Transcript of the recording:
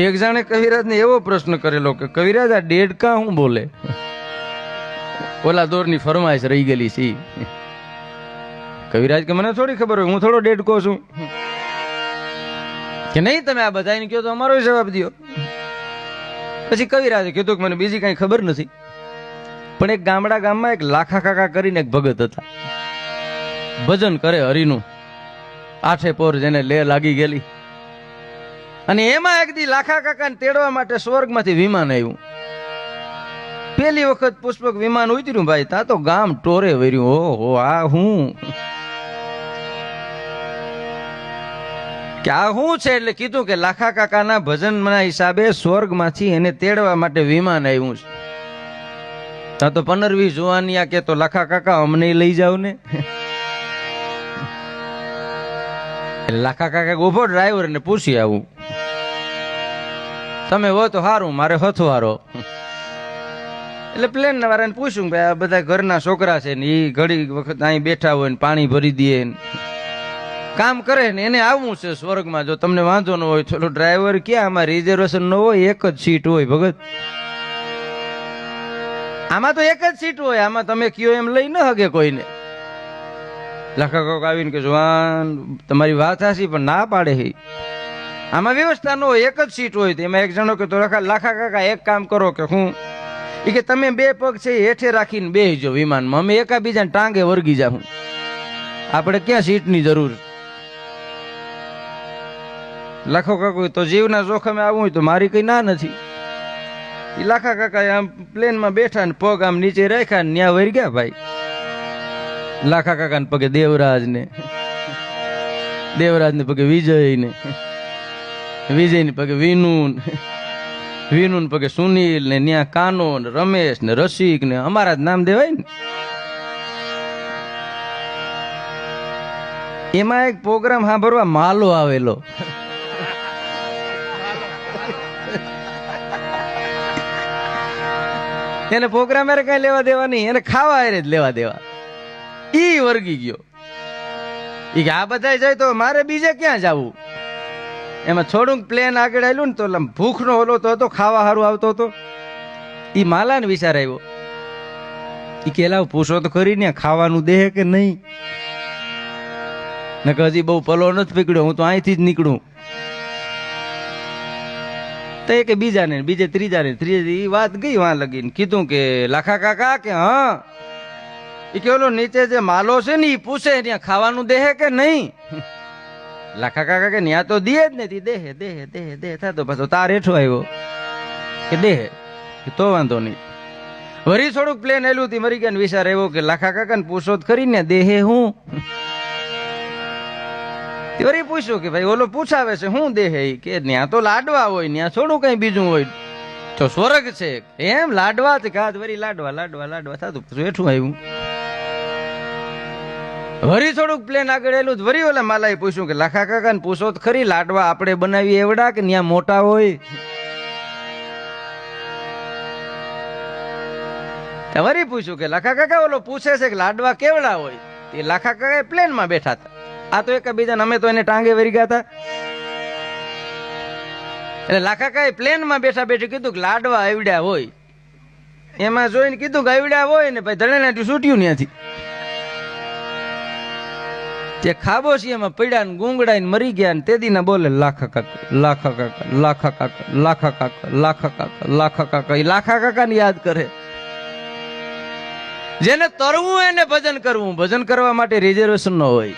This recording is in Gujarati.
એક જાણે કવિરાજને એવો પ્રશ્ન કરેલો કે કવિરાજ આ દેડકા હું બોલે? ઓલા દોરની ફરમાઈશ રહી ગયેલી છે. કવિરાજ કે મને થોડી ખબર હોય, હું થોડો દેડકો છું કે નહીં? તમે આ બધાને કહો તો અમારો જવાબ દો. પછી કવિરાજે કીધું કે મને બીજી કઈ ખબર નથી, પણ એક ગામમાં એક લાખા કાકા કરીને એક ભગત હતા. ભજન કરે હરિનું, આઠે પોર જેને લે લાગી ગયેલી. અને એમાં એક દી લાખા કાકાને તેડવા માટે સ્વર્ગમાંથી વિમાન આવ્યું. પેલી વખત પુષ્પક વિમાન ઉતર્યું ભાઈ, તા તો ગામ ટોરે વર્યું. ઓહો, આ હું કે આ શું છે? એટલે કીધું કે લાખા કાકાના ભજનના હિસાબે સ્વર્ગમાંથી એને તેડવા માટે વિમાન આવ્યું છે. તા તો 15-20 જુવાનિયા કે તો લાખા કાકા અમને લઈ જાવ ને. લાખા કાકા ઉભો ડ્રાઈવર ને પૂછી આવું, તમે હો તો સારું, મારે હથવારો. એટલે પ્લેન વાળાને પૂછ્યું ભાઈ, આ બધા ઘરના છોકરા છે ને એ ઘડી વખત અહીં બેઠા હોય ને પાણી ભરી દે કામ કરે ને, એને આવવું છે સ્વર્ગમાં. જો તમને વાંધો ન હોય, ચલો ડ્રાઈવર ક્યાં, આમાં રિઝર્વેશન ન હોય, એક જ સીટ હોય ભગત. આમાં તો એક જ સીટ હોય, આમાં તમે કયો એમ લઈ ન હગે કોઈને. લાખા કાકા આવીને કે જવાન તમારી વાત હાસી, પણ ના પાડે હે, આમાં વ્યવસ્થા ન હોય, એક જ સીટ હોય. એમાં એક જણો કે તો લાખા કાકા એક કામ કરો કે હું એ કે તમે બે પગ છે હેઠે રાખીને બેસજો વિમાનમાં, અમે એકાબીજાને ટાંગે વર્ગી જાઉં, આપણે ક્યાં સીટની જરૂર. લાખો કાકા તો જીવના જોખમે આવવું હોય તો મારી કઈ ના નથી. એ લાખા કાકા આમ પ્લેનમાં બેઠા ને પગ આમ નીચે રાખ્યા ને ન્યા વરી ગયા ભાઈ. લાખા કાકા ને પગે દેવરાજ ને પગે વિજય ને પગે વિનુ ને પગે સુનિલ ને ન્યા કાનો ને રમેશ ને રસિક ને અમારા જ નામ દેવાય ને. એમાં એક પ્રોગ્રામ સાંભળવા માલો આવેલો. એને પ્રોગ્રામ કઈ લેવા દેવા નહીં, એને ખાવા જ લેવા દેવા. ઈ વર્ગી ગયો. ઈ કે આ બધા જાય તો મારે બીજે ક્યાં જવું. એમાં થોડુંક પ્લેન આગળ આવેલું ને તો ભૂખ નો ઓલો તો હતો, ખાવા સારું આવતો હતો. ઈ માલા ને વિચાર આવ્યો, ઈ કે લાવ પૂછો તો ખરી ને ખાવાનું દે કે નહીં. ને હજી બહુ પલો નથી પકડ્યો, હું તો અહીંથી જ નીકળું. તો કે બીજાને બીજે ત્રીજી વાત ગઈ વાં લગીને કીધું કે લાખા કાકા કે હા, એ કે ઓલો નીચે જે માલો છે ને એ પૂછે ત્યાં ખાવાનું દેહે કે નહીં. લાખા કાકા કે ત્યાં તો દે જ નથી, દેહે થતો પાછો તાર હેઠો આવ્યો કે દેહે, તો વાંધો નહીં. વરી થોડુંક પ્લેન એલું થી મરી ગયા વિચાર આવ્યો કે લાખા કાકા ને પૂછો જ ખરી ને દેહે હું. વરી પૂછ્યું કે ભાઈ ઓલો પૂછાવે છે હું દેહે, કે ત્યાં તો લાડવા હોય, ત્યાં થોડું કઈ બીજું હોય, તો સ્વર્ગ છે એમ લાડવા છે. કાચ વરી લાડવા થતું હેઠું આવ્યું. વરી થોડુંક પ્લેન આગળ એલું વરી ઓલા માલાએ પૂછ્યું કે લાખા કાકા ને પૂછો તો ખરી લાડવા આપણે બનાવી એવડા કે ત્યાં મોટા હોય. વરી પૂછ્યું કે લાખા કાકા ઓલો પૂછે છે કે લાડવા કેવડા હોય. એ લાખા કાકા પ્લેન માં બેઠા હતા, આ તો એકબીજા અમે તો એને ટાંગે વરી ગયા હતા. એટલે લાખા કાકા પ્લેન માં બેઠા કીધું કે લાડવા આવડ્યા હોય. એમાં જોઈને કીધું કે આવડ્યા હોય ને ભાઈ ધણે છૂટ્યું ત્યાંથી. તે ખાબોશીમાં પડ્યા ને ગુંગડા ને મરી ગયા ને તેદી ના બોલે લાખા કાકા લાખા કાકા લાખા કાકા લાખા કાકા લાખા કાકા લાખા કાકા. લાખા કાકા ને યાદ કરે. જેને તરવું એને ભજન કરવું, ભજન કરવા માટે રિઝર્વેશન ન હોય.